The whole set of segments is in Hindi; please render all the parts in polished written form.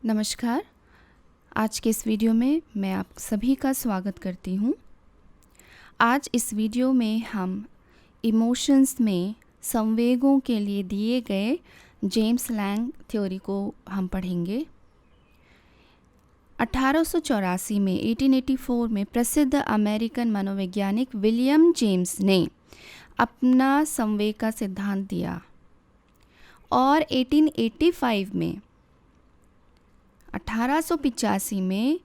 नमस्कार। आज के इस वीडियो में मैं आप सभी का स्वागत करती हूँ। आज इस वीडियो में हम इमोशंस में संवेगों के लिए दिए गए जेम्स लैंग थ्योरी को हम पढ़ेंगे। 1884 में 1884 में प्रसिद्ध अमेरिकन मनोवैज्ञानिक विलियम जेम्स ने अपना संवेग का सिद्धांत दिया और 1885 में 1885 में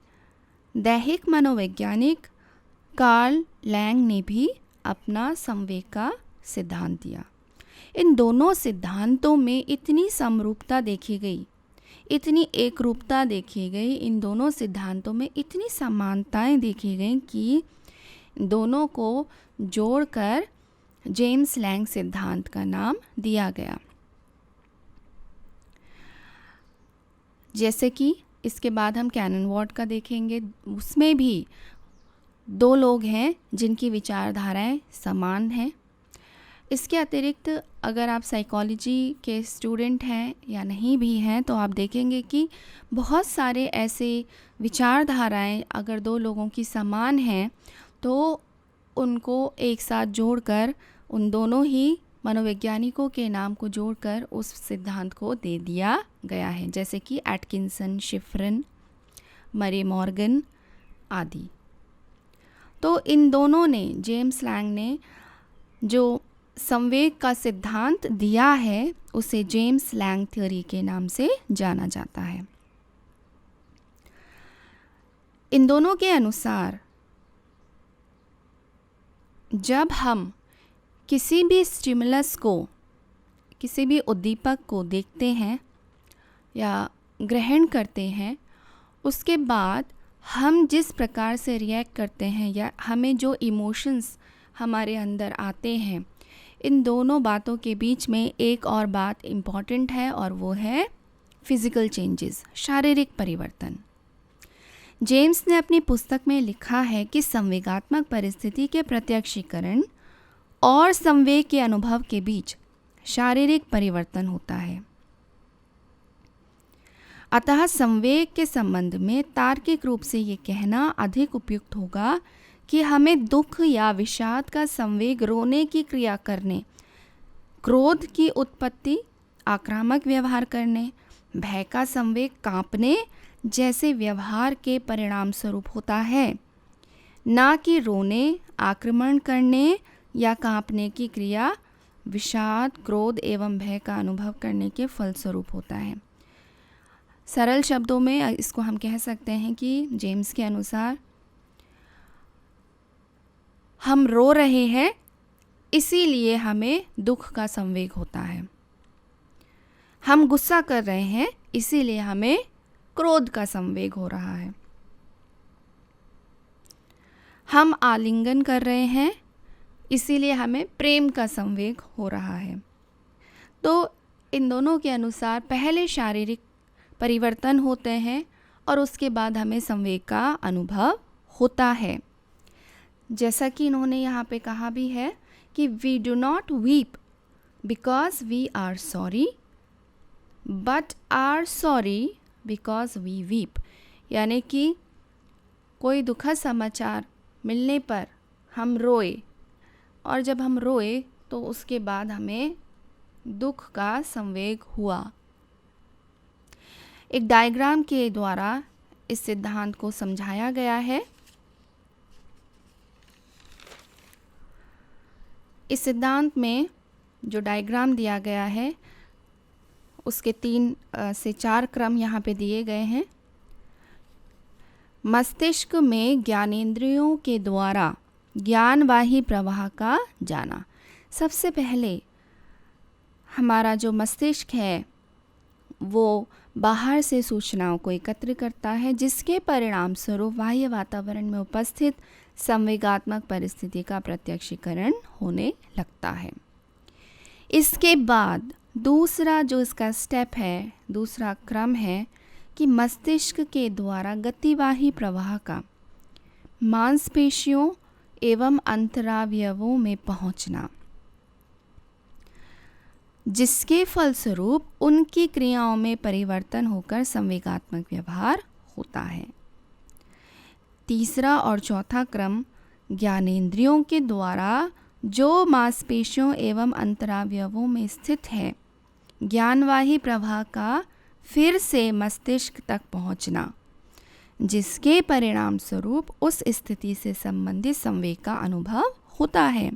दैहिक मनोवैज्ञानिक कार्ल लैंग ने भी अपना संवेग का सिद्धांत दिया। इन दोनों सिद्धांतों में इतनी समरूपता देखी गई, इतनी एकरूपता देखी गई, इन दोनों सिद्धांतों में इतनी समानताएं देखी गई कि दोनों को जोड़कर जेम्स लैंग सिद्धांत का नाम दिया गया। जैसे कि इसके बाद हम कैनन वॉर्ड का देखेंगे, उसमें भी दो लोग हैं जिनकी विचारधाराएं समान हैं। इसके अतिरिक्त अगर आप साइकोलॉजी के स्टूडेंट हैं या नहीं भी हैं तो आप देखेंगे कि बहुत सारे ऐसे विचारधाराएं अगर दो लोगों की समान हैं तो उनको एक साथ जोड़कर उन दोनों ही मनोवैज्ञानिकों के नाम को जोड़कर उस सिद्धांत को दे दिया गया है, जैसे कि एटकिंसन, शिफ्रिन, मरे मॉर्गन आदि। तो इन दोनों ने, जेम्स लैंग ने जो संवेग का सिद्धांत दिया है उसे जेम्स लैंग थ्योरी के नाम से जाना जाता है। इन दोनों के अनुसार जब हम किसी भी स्टिमुलस को, किसी भी उद्दीपक को देखते हैं या ग्रहण करते हैं, उसके बाद हम जिस प्रकार से रिएक्ट करते हैं या हमें जो इमोशंस हमारे अंदर आते हैं, इन दोनों बातों के बीच में एक और बात इम्पॉर्टेंट है और वो है फिज़िकल चेंजेस, शारीरिक परिवर्तन। जेम्स ने अपनी पुस्तक में लिखा है कि संवेगात्मक परिस्थिति के प्रत्यक्षीकरण और संवेग के अनुभव के बीच शारीरिक परिवर्तन होता है। अतः संवेग के संबंध में तार्किक रूप से ये कहना अधिक उपयुक्त होगा कि हमें दुख या विषाद का संवेग रोने की क्रिया करने, क्रोध की उत्पत्ति आक्रामक व्यवहार करने, भय का संवेग कांपने जैसे व्यवहार के परिणाम स्वरूप होता है, ना कि रोने, आक्रमण करने या कांपने की क्रिया विषाद, क्रोध एवं भय का अनुभव करने के फलस्वरूप होता है। सरल शब्दों में इसको हम कह सकते हैं कि जेम्स के अनुसार हम रो रहे हैं इसीलिए हमें दुख का संवेग होता है, हम गुस्सा कर रहे हैं इसीलिए हमें क्रोध का संवेग हो रहा है, हम आलिंगन कर रहे हैं इसीलिए हमें प्रेम का संवेग हो रहा है। तो इन दोनों के अनुसार पहले शारीरिक परिवर्तन होते हैं और उसके बाद हमें संवेग का अनुभव होता है। जैसा कि इन्होंने यहाँ पे कहा भी है कि we do not weep because we are sorry but are sorry because we weep, यानी कि कोई दुखद समाचार मिलने पर हम रोए और जब हम रोए तो उसके बाद हमें दुख का संवेग हुआ। एक डायग्राम के द्वारा इस सिद्धांत को समझाया गया है। इस सिद्धांत में जो डायग्राम दिया गया है उसके 3 से 4 क्रम यहाँ पे दिए गए हैं। मस्तिष्क में ज्ञानेंद्रियों के द्वारा ज्ञानवाही प्रवाह का जाना। सबसे पहले हमारा जो मस्तिष्क है वो बाहर से सूचनाओं को एकत्र करता है, जिसके परिणाम स्वरूप बाह्य वातावरण में उपस्थित संवेगात्मक परिस्थिति का प्रत्यक्षीकरण होने लगता है। इसके बाद दूसरा जो इसका स्टेप है, दूसरा क्रम है कि मस्तिष्क के द्वारा गतिवाही प्रवाह का मांसपेशियों एवं अंतरावयवों में पहुंचना। जिसके फलस्वरूप उनकी क्रियाओं में परिवर्तन होकर संवेगात्मक व्यवहार होता है। तीसरा और चौथा क्रम ज्ञानेंद्रियों के द्वारा जो मांसपेशियों एवं अंतरावयवों में स्थित है, ज्ञानवाही प्रवाह का फिर से मस्तिष्क तक पहुंचना, जिसके परिणाम स्वरूप उस स्थिति से संबंधित संवेग का अनुभव होता है।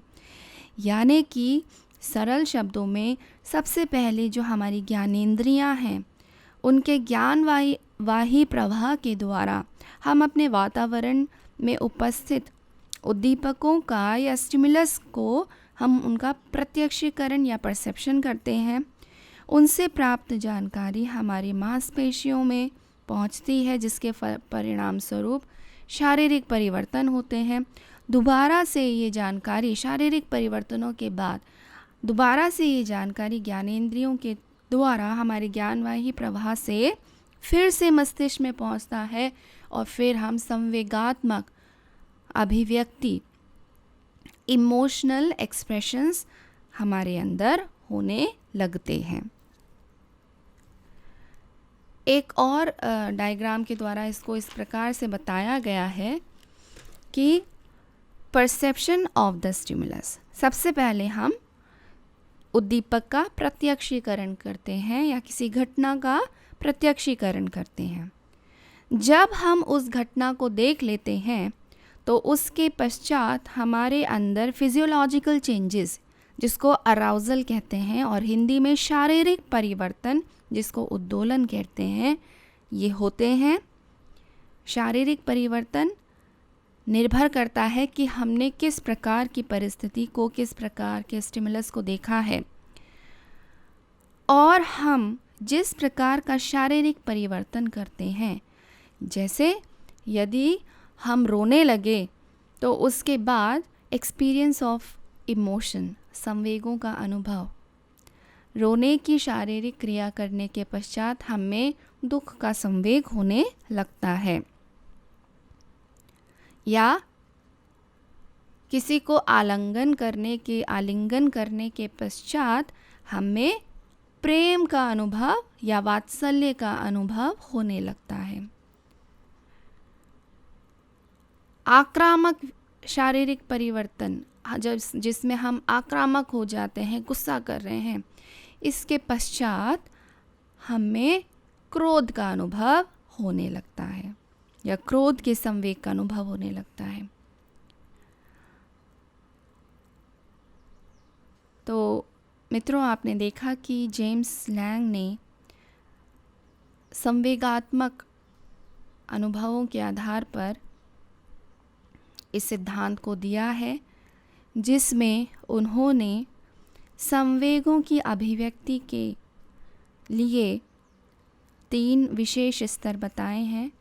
यानी कि सरल शब्दों में सबसे पहले जो हमारी ज्ञानेंद्रियां हैं, उनके ज्ञानवाही प्रवाह के द्वारा हम अपने वातावरण में उपस्थित उद्दीपकों का या स्टिमुलस को हम उनका प्रत्यक्षीकरण या परसेप्शन करते हैं। उनसे प्राप्त जानकारी हमारी मांसपेशियों में पहुंचती है, जिसके परिणाम स्वरूप शारीरिक परिवर्तन होते हैं। दोबारा से ये जानकारी शारीरिक परिवर्तनों के बाद दोबारा से ये जानकारी ज्ञानेंद्रियों के द्वारा हमारे ज्ञानवाही प्रवाह से फिर से मस्तिष्क में पहुंचता है और फिर हम संवेगात्मक अभिव्यक्ति, इमोशनल एक्सप्रेशंस हमारे अंदर होने लगते हैं। एक और डायग्राम के द्वारा इसको इस प्रकार से बताया गया है कि परसेप्शन ऑफ द स्टिमुलस, सबसे पहले हम उद्दीपक का प्रत्यक्षीकरण करते हैं या किसी घटना का प्रत्यक्षीकरण करते हैं। जब हम उस घटना को देख लेते हैं तो उसके पश्चात हमारे अंदर फिजियोलॉजिकल चेंजेस, जिसको अराउजल कहते हैं, और हिंदी में शारीरिक परिवर्तन, जिसको उद्दोलन कहते हैं, ये होते हैं। शारीरिक परिवर्तन निर्भर करता है कि हमने किस प्रकार की परिस्थिति को, किस प्रकार के स्टिमुलस को देखा है, और हम जिस प्रकार का शारीरिक परिवर्तन करते हैं। जैसे यदि हम रोने लगे तो उसके बाद एक्सपीरियंस ऑफ इमोशन, संवेगों का अनुभव, रोने की शारीरिक क्रिया करने के पश्चात हमें दुख का संवेग होने लगता है। या किसी को आलिंगन करने के पश्चात हमें प्रेम का अनुभव या वात्सल्य का अनुभव होने लगता है। आक्रामक शारीरिक परिवर्तन, जिसमें हम आक्रामक हो जाते हैं, गुस्सा कर रहे हैं, इसके पश्चात हमें क्रोध का अनुभव होने लगता है या क्रोध के संवेग का अनुभव होने लगता है। तो मित्रों, आपने देखा कि जेम्स लैंग ने संवेगात्मक अनुभवों के आधार पर इस सिद्धांत को दिया है, जिसमें उन्होंने संवेगों की अभिव्यक्ति के लिए 3 विशेष स्तर बताए हैं।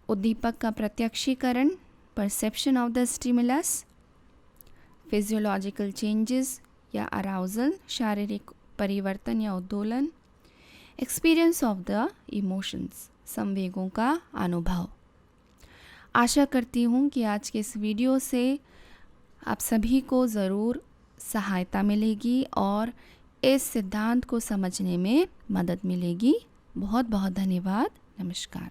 उद्दीपक का प्रत्यक्षीकरण, perception of the stimulus, physiological changes या अराउजल, शारीरिक परिवर्तन या उद्दोलन, एक्सपीरियंस ऑफ द इमोशंस, संवेगों का अनुभव। आशा करती हूँ कि आज के इस वीडियो से आप सभी को ज़रूर सहायता मिलेगी और इस सिद्धांत को समझने में मदद मिलेगी। बहुत बहुत धन्यवाद। नमस्कार।